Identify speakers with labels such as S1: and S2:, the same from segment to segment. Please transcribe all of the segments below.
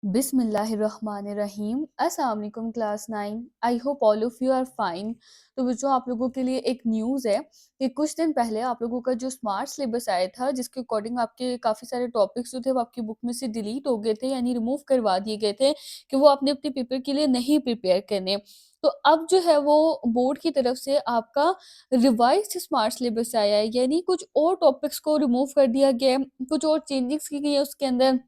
S1: बिस्मिल्लाहिर्रहमानिर्रहीम। अस्सलाम वालेकुम class 9। I hope all of you are fine. तो बच्चों, आप लोगों के लिए एक न्यूज़ है कि कुछ दिन पहले आप लोगों का जो स्मार्ट सिलेबस आया था, जिसके अकॉर्डिंग आपके काफ़ी सारे टॉपिक्स जो थे वो आपकी बुक में से डिलीट हो गए थे, यानी रिमूव करवा दिए गए थे कि वो आपने अपने पेपर के लिए नहीं प्रिपेयर करने। तो अब जो है वो बोर्ड की तरफ से आपका रिवाइज्ड स्मार्ट सिलेबस आया है, यानी कुछ और टॉपिक्स को रिमूव कर दिया गया है, कुछ और चेंजेस की गई है उसके अंदर,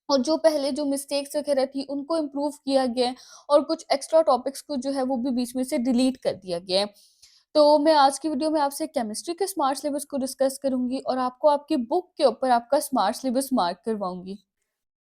S1: और जो पहले जो मिस्टेक्स वगैरह थी उनको इम्प्रूव किया गया है, और कुछ एक्स्ट्रा टॉपिक्स को जो है वो भी बीच में से डिलीट कर दिया गया है। तो मैं आज की वीडियो में आपसे केमिस्ट्री के स्मार्ट सिलेबस को डिस्कस करूंगी और आपको आपकी बुक के ऊपर आपका स्मार्ट सिलेबस मार्क करवाऊंगी।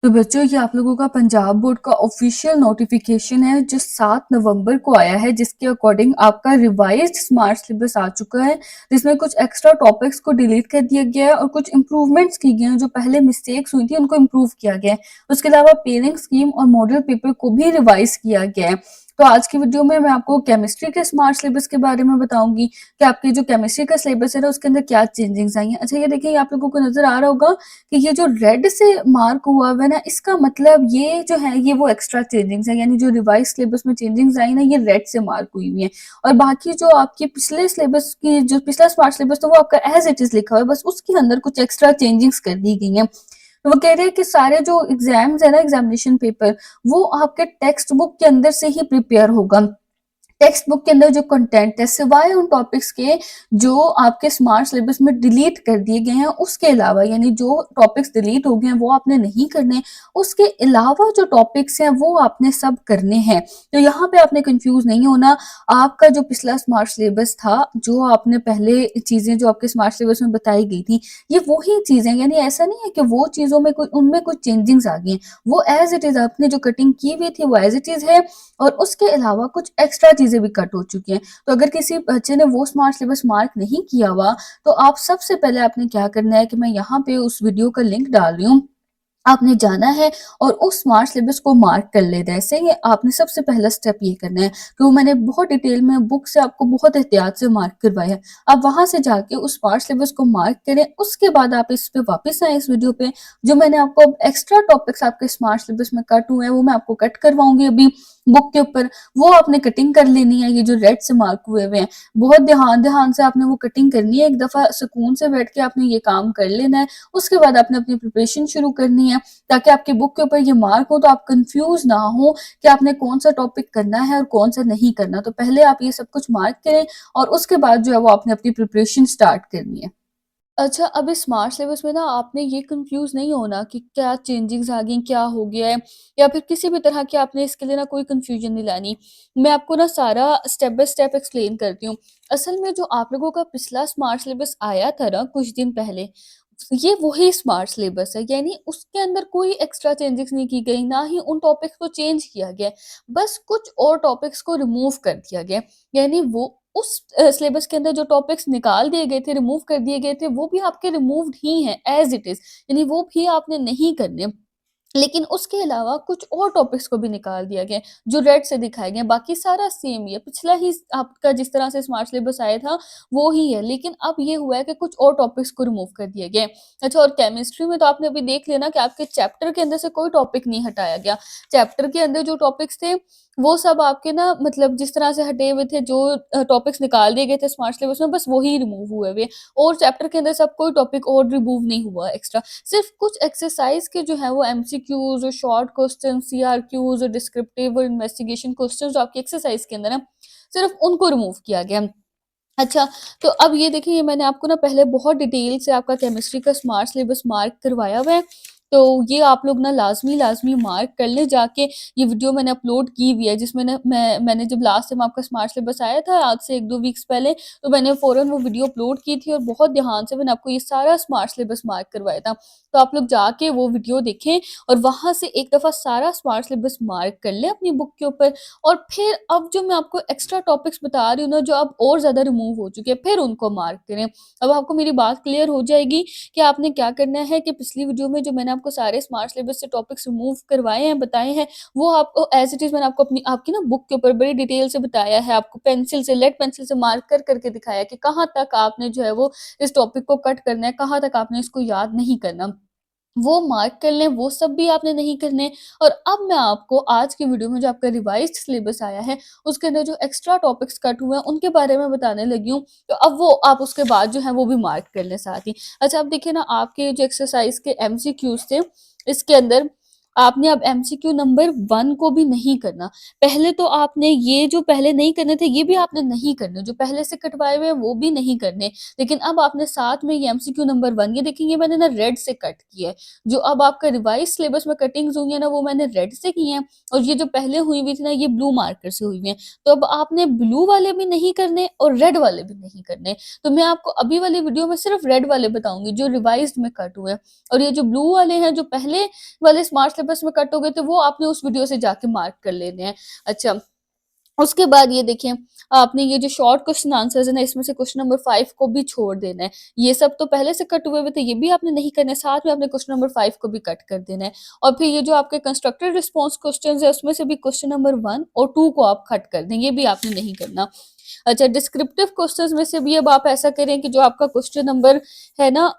S1: तो बच्चों, ये आप लोगों का पंजाब बोर्ड का ऑफिशियल नोटिफिकेशन है जो 7 नवंबर को आया है, जिसके अकॉर्डिंग आपका रिवाइज्ड स्मार्ट सिलेबस आ चुका है, जिसमें कुछ एक्स्ट्रा टॉपिक्स को डिलीट कर दिया गया है और कुछ इंप्रूवमेंट्स की गई हैं। जो पहले मिस्टेक्स हुई थी उनको इम्प्रूव किया गया है। उसके अलावा पेयरिंग स्कीम और मॉडल पेपर को भी रिवाइज किया गया है। तो आज की वीडियो में मैं आपको केमिस्ट्री के स्मार्ट सिलेबस के बारे में बताऊंगी कि आपके जो केमिस्ट्री का सिलेबस है ना, उसके अंदर क्या चेंजेस आई हैं। अच्छा, ये देखिए, आप लोगों को नजर आ रहा होगा कि ये जो रेड से मार्क हुआ हुआ है ना, इसका मतलब ये जो है ये वो एक्स्ट्रा चेंजिंग्स है, यानी जो रिवाइज सिलेबस में चेंजिंग्स आई ना, ये रेड से मार्क हुई हुई है। और बाकी जो आपके पिछले सिलेबस की जो पिछला स्मार्ट सिलेबस तो वो आपका एज इट इज लिखा हुआ है, बस उसके अंदर कुछ एक्स्ट्रा चेंजिंग्स कर दी गई हैं। तो वो कह रहे हैं कि सारे जो एग्जाम्स है ना, एग्जामिनेशन पेपर, वो आपके टेक्स्ट बुक के अंदर से ही प्रिपेयर होगा। टेक्स्ट बुक के अंदर जो कंटेंट है, सिवाय उन टॉपिक्स के जो आपके स्मार्ट सिलेबस में डिलीट कर दिए गए हैं, उसके अलावा, यानी जो टॉपिक्स डिलीट हो गए हैं वो आपने नहीं करने, उसके अलावा जो टॉपिक्स हैं वो आपने सब करने हैं। तो यहाँ पे आपने कंफ्यूज नहीं होना। आपका जो पिछला स्मार्ट सिलेबस था, जो आपने पहले चीजें जो आपके स्मार्ट सिलेबस में बताई गई थी, ये वही चीजें, यानी ऐसा नहीं है कि वो चीजों में कोई उनमें कुछ चेंजिंग्स आ गई हैं। वो एज इट इज आपने जो कटिंग की हुई थी वो एज इट इज है, और उसके अलावा कुछ एक्स्ट्रा चीजें भी कट हो चुकी हैं। तो अगर किसी बच्चे ने वो स्मार्ट सिलेबस मार्क नहीं किया हुआ, तो आप सबसे पहले आपने क्या करना है कि मैं यहाँ पे उस वीडियो का लिंक डाल रही हूँ, आपने जाना है और उस स्मार्ट सिलेबस को मार्क कर लेना है। सही है, आपने सबसे पहला स्टेप ये करना है कि वो मैंने बहुत डिटेल में बुक से आपको बहुत एहतियात से मार्क करवाया है। आप वहां से जाके उस स्मार्ट सिलेबस को मार्क करें, उसके बाद आप इस पे वापस आए इस वीडियो पे। जो मैंने आपको एक्स्ट्रा टॉपिक्स आपके स्मार्ट सिलेबस में कट हुए हैं वो मैं आपको कट करवाऊंगी अभी बुक के ऊपर। वो आपने कटिंग कर लेनी है, ये जो रेड से मार्क हुए हुए हैं, बहुत ध्यान ध्यान से आपने वो कटिंग करनी है। एक दफा सुकून से बैठ के आपने ये काम कर लेना है। उसके बाद आपने अपनी प्रिपरेशन शुरू करनी है, ताकि आपकी बुक के ऊपर ये मार्क हो तो आप कंफ्यूज ना हो कि आपने कौन सा टॉपिक करना है और कौन सा नहीं करना। तो पहले आप ये सब कुछ मार्क करें और उसके बाद जो है वो आपने अपनी प्रिपरेशन स्टार्ट करनी है। अच्छा, अब इस स्मार्ट सिलेबस में ना आपने ये कंफ्यूज नहीं होना कि क्या चेंजिंग्स आ गई, क्या हो गया है, या फिर किसी भी तरह की आपने इसके लिए ना कोई कंफ्यूजन नहीं लानी। मैं आपको ना सारा स्टेप बाय स्टेप एक्सप्लेन करती हूँ। असल में जो आप लोगों का पिछला स्मार्ट सिलेबस आया था ना कुछ दिन पहले, ये वही स्मार्ट सिलेबस है, यानी उसके अंदर कोई एक्स्ट्रा चेंजेस नहीं की गई, ना ही उन टॉपिक्स को चेंज किया गया। बस कुछ और टॉपिक्स को रिमूव कर दिया गया, यानी वो उस सिलेबस के अंदर जो टॉपिक्स निकाल दिए गए थे, रिमूव कर दिए गए थे, वो भी आपके रिमूव्ड ही हैं एज़ इट इज़, यानी वो भी आपने नहीं करने। लेकिन उसके अलावा कुछ और टॉपिक्स को भी निकाल दिया गया है, जो रेड से दिखाए गए हैं। बाकी सारा सेम ही है, पिछला ही आपका जिस तरह से स्मार्ट सिलेबस आया था, वो ही है। लेकिन अब ये हुआ है कि कुछ और टॉपिक्स को रिमूव कर दिया गया है। अच्छा, और केमिस्ट्री में तो आपने अभी देख लिया ना कि आपके चैप्टर के अंदर से कोई टॉपिक नहीं हटाया गया। चैप्टर के अंदर जो टॉपिक्स थे, वो सब आपके ना मतलब जिस तरह से हटे हुए थे, जो टॉपिक्स निकाल दिए गए थे स्मार्ट सिलेबस में, बस वही रिमूव हुए हुए, और चैप्टर के अंदर सब कोई टॉपिक और रिमूव नहीं हुआ एक्स्ट्रा। सिर्फ कुछ एक्सरसाइज के जो है वो एमसीक्यूज और शॉर्ट क्वेश्चन, सीआरक्यूज और डिस्क्रिप्टिव और इन्वेस्टिगेशन क्वेश्चन जो आपकी एक्सरसाइज के अंदर है, सिर्फ उनको रिमूव किया गया। अच्छा, तो अब ये देखिए, ये मैंने आपको ना पहले बहुत डिटेल से आपका केमिस्ट्री का स्मार्ट सिलेबस मार्क करवाया हुआ है। तो ये आप लोग ना लाज़मी मार्क कर लें जाके। ये वीडियो मैंने अपलोड की हुई है, जिसमें ना मैंने जब लास्ट टाइम आपका स्मार्ट सिलेबस आया था आज से 1-2 वीक्स पहले, तो मैंने फ़ौरन वो वीडियो अपलोड की थी और बहुत ध्यान से मैंने आपको ये सारा स्मार्ट सिलेबस मार्क करवाया था। तो आप लोग जाके वो वीडियो देखें और वहाँ से एक दफ़ा सारा स्मार्ट सिलेबस मार्क कर लें अपनी बुक के ऊपर। और फिर अब जो मैं आपको एक्स्ट्रा टॉपिक्स बता रही हूँ ना, जो अब और ज़्यादा रिमूव हो चुके हैं, फिर उनको मार्क करें। अब आपको मेरी बात क्लियर हो जाएगी कि आपने क्या करना है, कि पिछली वीडियो में जो मैंने आपको सारे स्मार्ट सिलेबस से टॉपिक्स रिमूव करवाए हैं, बताए हैं, वो आपको एज़ इट इज़ मैंने आपको अपनी आपकी ना बुक के ऊपर बड़ी डिटेल से बताया है। आपको पेंसिल से, लेड पेंसिल से मार्क कर करके दिखाया है कि कहाँ तक आपने जो है वो इस टॉपिक को कट करना है, कहाँ तक आपने इसको याद नहीं करना। वो मार्क कर लें, वो सब भी आपने नहीं करने। और अब मैं आपको आज की वीडियो में जो आपका रिवाइज़्ड सिलेबस आया है, उसके अंदर जो एक्स्ट्रा टॉपिक्स कट हुए हैं, उनके बारे में बताने लगी हूँ। तो अब वो आप उसके बाद जो है वो भी मार्क कर लें साथ ही। अच्छा, अब देखिए ना, आपके जो एक्सरसाइज़ के एमसीक्यूज़ थे, इसके अंदर आपने अब एमसीक्यू नंबर 1 को भी नहीं करना। पहले तो आपने ये जो पहले नहीं करने थे, ये भी आपने नहीं करने, जो पहले से कटवाए हुए हैं वो भी नहीं करने। लेकिन अब आपने साथ में ये एमसीक्यू नंबर 1, ये देखिए, ये मैंने ना रेड से कट किया है। जो अब आपका रिवाइज़ सिलेबस में कटिंग्स हुई है ना, वो मैंने रेड से की हैं, और ये जो पहले हुई हुई थी ना, ये ब्लू मार्कर से हुई हुई हैं। तो अब आपने ब्लू वाले भी नहीं करने और रेड वाले भी नहीं करने। तो मैं आपको अभी वाली वीडियो में सिर्फ रेड वाले बताऊँगी, जो रिवाइज़्ड में कट हुए हैं। और ये जो ब्लू वाले हैं, जो पहले वाले स्मार्ट सिलेबस में कट हो गए थे, वो आपने उस वीडियो से जाके मार्क कर लेने हैं। अच्छा, उसके बाद ये देखिए, आपने ये जो शॉर्ट क्वेश्चन आंसर्स है ना, इसमें से क्वेश्चन नंबर 5 को भी छोड़ देना है। ये सब तो पहले से कट हुए हुए थे, ये भी आपने नहीं करने, साथ में आपने क्वेश्चन नंबर 5 को भी कट कर देना है। और फिर ये जो आपके कंस्ट्रक्टेड रिस्पॉन्स क्वेश्चंस है, उसमें से भी क्वेश्चन नंबर 1 और 2 को आप कट कर दें, ये भी आपने नहीं करना। अच्छा, डिस्क्रिप्टिव क्वेश्चंस में से भी अब आप ऐसा करें कि जो आपका क्वेश्चन नंबर है ना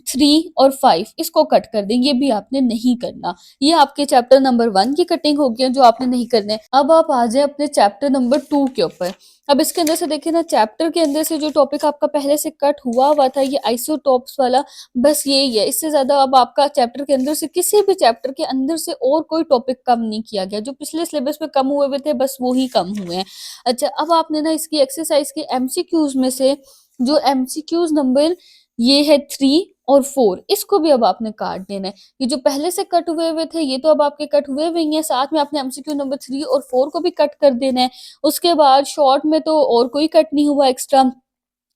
S1: 3 और 5, इसको कट कर दें, ये भी आपने नहीं करना। ये आपके चैप्टर नंबर 1 की कटिंग हो गई है, जो आपने नहीं करने। अब आप आ जाएँ अपने चैप्टर नंबर 2 के ऊपर। अब इसके अंदर से देखिए ना, चैप्टर के अंदर से जो टॉपिक आपका पहले से कट हुआ था, ये आइसोटोप्स वाला, बस यही है। इससे ज़्यादा अब आपका चैप्टर के अंदर से, किसी भी चैप्टर के अंदर से और कोई टॉपिक कम नहीं किया गया। जो पिछले सिलेबस में कम हुए हुए थे, बस वो ही कम हुए हैं। अच्छा, अब आपने ना इसकी एक्सरसाइज के एमसीक्यूज़ में से जो एमसीक्यूज़ नंबर ये है 3 और 4, इसको भी अब आपने काट देना है। ये जो पहले से कट हुए हुए थे, ये तो अब आपके कट हुए हुए ही हैं, साथ में आपने एमसीक्यू नंबर 3 और 4 को भी कट कर देना है। उसके बाद शॉर्ट में तो और कोई कट नहीं हुआ एक्स्ट्रा।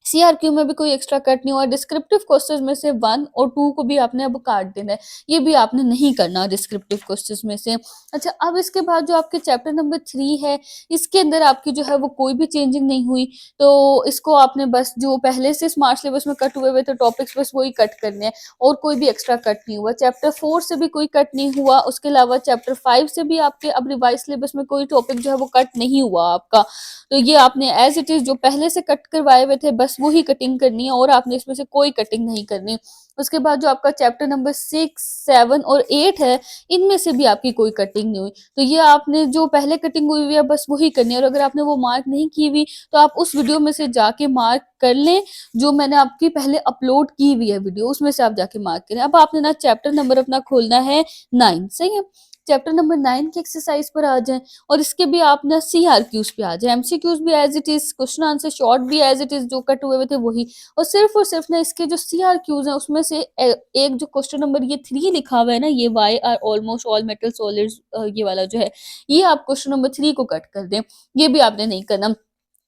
S1: सीआरक्यू में भी कोई एक्स्ट्रा कट नहीं हुआ। डिस्क्रिप्टिव क्वेश्चंस में से 1 और 2 को भी आपने अब काट देना है। ये भी आपने नहीं करना डिस्क्रिप्टिव क्वेश्चंस में से। अच्छा, अब इसके बाद जो आपके चैप्टर नंबर 3 है, इसके अंदर आपकी जो है वो कोई भी चेंजिंग नहीं हुई। तो इसको आपने बस जो पहले से स्मार्ट सिलेबस में कट हुए थे टॉपिक्स, बस वही कट करने हैं, और कोई भी एक्स्ट्रा कट नहीं हुआ। चैप्टर 4 से भी कोई कट नहीं हुआ। उसके अलावा चैप्टर 5 से भी आपके अब रिवाइज़ सिलेबस में कोई टॉपिक जो है वो कट नहीं हुआ आपका। तो ये आपने एज़ इट इज़ जो पहले से कट करवाए हुए थे, बस वही कटिंग करनी है, और आपने इसमें से कोई कटिंग नहीं करनी। उसके बाद जो आपका चैप्टर नंबर 6, 7 और 8 है, इनमें से भी आपकी कोई कटिंग नहीं हुई। तो ये आपने जो पहले कटिंग हुई हुई है, बस वही करनी है, और अगर आपने वो मार्क नहीं की हुई, तो आप उस वीडियो में से जाके मार्क कर लें, जो मैंने आपकी पहले अपलोड की हुई है वीडियो, उसमें से आप जाके मार्क करें। अब आपने ना चैप्टर नंबर अपना खोलना है 9, सही है? चैप्टर नंबर 9 की एक्सरसाइज पर आ जाएँ, और इसके भी आप ना सीआरक्यूज़ पे आ जाएँ। एमसीक्यूज़ भी as it is, question answer short भी एज़ इट इज़, जो कट हुए हुए थे वही। और सिर्फ ना इसके जो सीआरक्यूज़ हैं, उसमें से एक जो क्वेश्चन नंबर ये 3 लिखा हुआ है ना, ये why are almost all metal solids, ये वाला जो है, ये आप क्वेश्चन नंबर 3 को कट कर दें। ये भी आपने नहीं करना।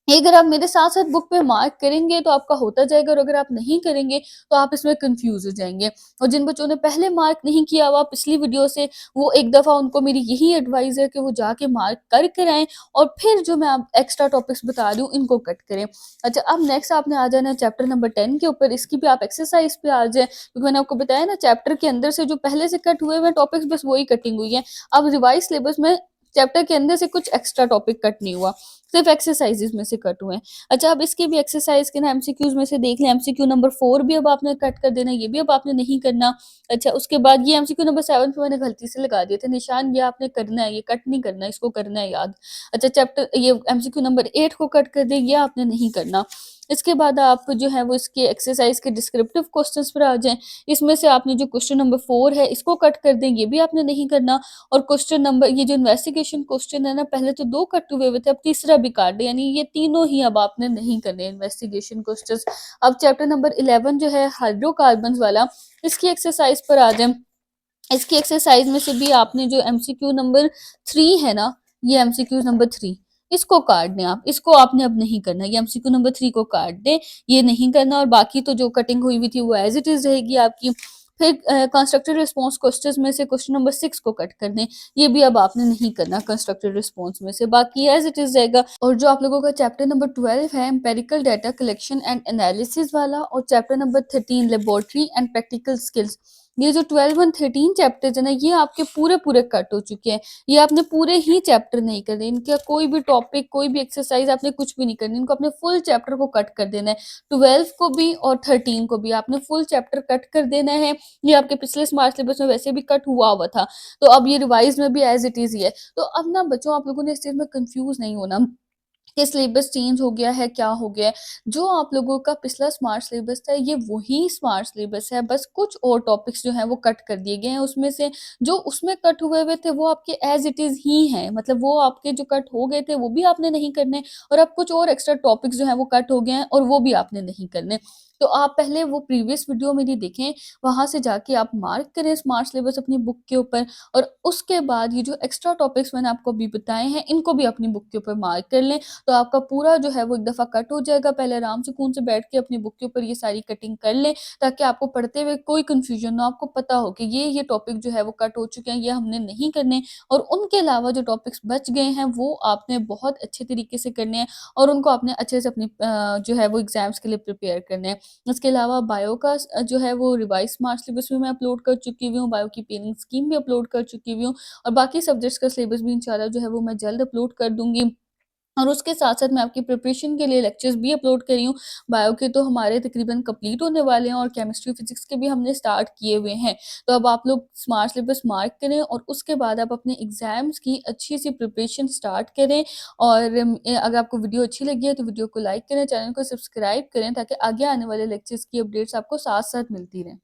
S1: ये अगर आप मेरे साथ-साथ बुक पे मार्क करेंगे, तो आपका होता जाएगा, और अगर आप नहीं करेंगे, तो आप इसमें कन्फ्यूज़ हो जाएँगे। और जिन बच्चों ने पहले मार्क नहीं किया हुआ पिछली वीडियो से, वो एक दफ़ा उनको मेरी यही एडवाइस है कि वो जाके मार्क कर कर आएँ, और फिर जो मैं अब एक्स्ट्रा टॉपिक्स बता रही हूँ, इनको कट करें। अच्छा, अब नेक्स्ट आपने आ जाना है चैप्टर नंबर 10 के ऊपर। इसकी भी आप एक्सरसाइज़ पे आ जाएँ, क्योंकि मैंने आपको बताया ना, चैप्टर के अंदर से जो पहले से कट हुए हुए टॉपिक्स, बस वही कटिंग हुई है। अब रिवाइज़ सिलेबस में चैप्टर के अंदर से कुछ एक्स्ट्रा टॉपिक कट नहीं हुआ, सिर्फ एक्सरसाइजेस में से कट हुए हैं। अच्छा, अब इसके भी एक्सरसाइज के ना एमसीक्यूज़ में से देख लें। एमसीक्यू नंबर 4 भी अब आपने कट कर देना है, ये भी अब आपने नहीं करना। अच्छा, उसके बाद ये एमसीक्यू नंबर 7 पे मैंने गलती से लगा दिए थे निशान, ये आपने करना है, ये कट नहीं करना, इसको करना है याद। अच्छा, चैप्टर ये एमसीक्यू नंबर 8 को कट कर दें, ये आपने नहीं करना। इसके बाद आप जो है वो इसके एक्सरसाइज के डिस्क्रिप्टिव क्वेश्चंस पर आ जाएँ। इसमें से आपने जो क्वेश्चन नंबर 4 है, इसको कट कर दें, ये भी आपने नहीं करना। और क्वेश्चन नंबर ये जो इन्वेस्टिगेशन क्वेश्चन है ना, पहले तो 2 कट हुए हुए थे, अब तीसरा भी काट दें, यानी ये तीनों ही अब आपने नहीं करने इन्वेस्टिगेशन क्वेश्चंस। अब चैप्टर नंबर 11 जो है हाइड्रोकार्बन्स वाला, इसकी एक्सरसाइज पर आ जाएँ। इसकी एक्सरसाइज में से भी आपने जो एमसीक्यू नंबर 3 है ना, ये एमसीक्यू नंबर 3, इसको काट दें आप, इसको आपने अब नहीं करना। ये एमसीक्यू नंबर 3 को काट दें, ये नहीं करना, और बाकी तो जो कटिंग हुई हुई थी वो एज़ इट इज़ रहेगी आपकी। फिर कंस्ट्रक्टेड रिस्पॉन्स क्वेश्चंस में से क्वेश्चन नंबर 6 को कट कर दें, ये भी अब आपने नहीं करना कंस्ट्रक्टेड रिस्पॉन्स में से, बाकी एज़ इट इज़ रहेगा। और जो आप लोगों का चैप्टर नंबर 12 है, empirical data collection and analysis वाला, और chapter number 13 laboratory and practical skills, ये जो 12 एंड 13 चैप्टर्स है ना, ये आपके पूरे-पूरे कट हो चुके हैं। ये आपने पूरे ही चैप्टर नहीं करने, इनका कोई भी टॉपिक, कोई भी एक्सरसाइज़ आपने कुछ भी नहीं करनी, इनको अपने फुल चैप्टर को कट कर देना है। 12 को भी और 13 को भी आपने फुल चैप्टर कट कर देना है। ये आपके पिछले स्मार्ट सिलेबस में वैसे भी कट हुआ हुआ था, तो अब ये रिवाइज़ में भी एज़ इट इज़ ही है। तो अब ना बच्चों, आप लोगों ने इस चीज़ में कन्फ्यूज़ नहीं होना कि सिलेबस चेंज हो गया है, क्या हो गया है। जो आप लोगों का पिछला स्मार्ट सिलेबस था, ये वही स्मार्ट सिलेबस है, बस कुछ और टॉपिक्स जो हैं वो कट कर दिए गए हैं उसमें से। जो उसमें कट हुए हुए थे वो आपके एज़ इट इज़ ही हैं, मतलब वो आपके जो कट हो गए थे वो भी आपने नहीं करने, और अब कुछ और एक्स्ट्रा टॉपिक्स जो हैं वो कट हो गए हैं और वो भी आपने नहीं करने। तो आप पहले वो प्रीवियस वीडियो मेरी देखें, वहाँ से जाके आप मार्क करें स्मार्ट सिलेबस अपनी बुक के ऊपर, और उसके बाद ये जो एक्स्ट्रा टॉपिक्स मैंने आपको अभी बताए हैं, इनको भी अपनी बुक के ऊपर मार्क कर लें। तो आपका पूरा जो है वो एक दफ़ा कट हो जाएगा। पहले आराम सुकून से बैठ के अपनी बुक के ऊपर ये सारी कटिंग कर लें, ताकि आपको पढ़ते हुए कोई कन्फ्यूज़न ना हो, आपको पता हो कि ये टॉपिक जो है वो कट हो चुके हैं, ये हमने नहीं करने, और उनके अलावा जो टॉपिक्स बच गए हैं वो आपने बहुत अच्छे तरीके से करने हैं, और उनको आपने अच्छे से अपनी जो है वो एग्ज़ाम्स के लिए प्रिपेयर करने हैं। इसके अलावा बायो का जो है वो रिवाइज़ स्मार्ट सिलेबस भी मैं अपलोड कर चुकी हुई हूँ, बायो की पेनिंग स्कीम भी अपलोड कर चुकी हुई हूँ, और बाकी सब्जेक्ट्स का सिलेबस भी इंशाल्लाह जो है वो मैं जल्द अपलोड कर दूँगी। और उसके साथ-साथ मैं आपकी प्रिपरेशन के लिए लेक्चर्स भी अपलोड कर रही हूँ। बायो के तो हमारे तकरीबन कंप्लीट होने वाले हैं, और केमिस्ट्री, फिज़िक्स के भी हमने स्टार्ट किए हुए हैं। तो अब आप लोग स्मार्ट सिलेबस मार्क करें, और उसके बाद आप अपने एग्ज़ाम्स की अच्छी-सी प्रिपरेशन स्टार्ट करें। और अगर आपको वीडियो अच्छी लगी है तो वीडियो को लाइक करें, चैनल को सब्सक्राइब करें, ताकि आगे आने वाले लेक्चर्स की अपडेट्स आपको साथ-साथ मिलती रहें।